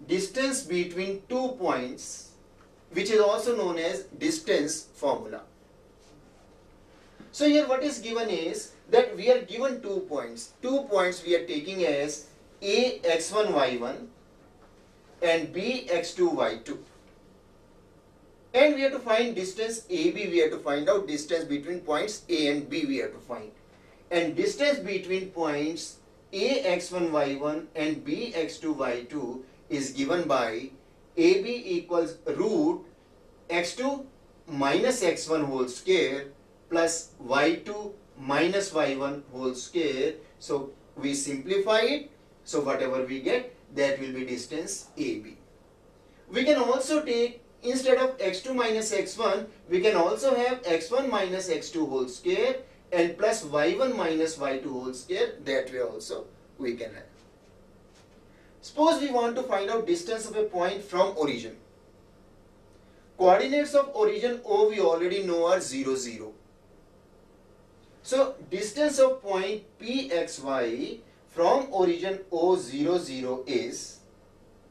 distance between 2 points, which is also known as distance formula. So here what is given is that we are given 2 points. 2 points we are taking as A x1 y1 and B x2 y2. And we have to find distance AB, we have to find out distance between points A and B we have to find. And distance between points A x1 y1 and B x2 y2 is given by AB equals root x2 minus x1 whole square plus y2 minus y1 whole square. So we simplify it. So whatever we get, that will be distance AB. We can also take, instead of x2 minus x1, we can also have x1 minus x2 whole square and plus y1 minus y2 whole square. That way also we can have. Suppose we want to find out distance of a point from origin. Coordinates of origin O we already know are 0, 0. So distance of point Pxy from origin O 0, 0 is,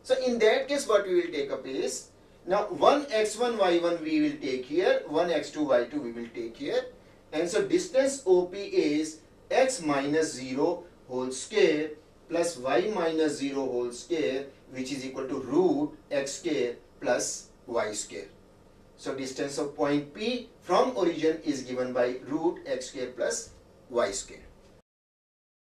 so in that case what we will take up is, now 1 x1 y1 we will take here, 1 x2 y2 we will take here, and so distance OP is x minus 0 whole square plus y minus 0 whole square, which is equal to root x square plus y square. So distance of point P from origin is given by root x square plus y square.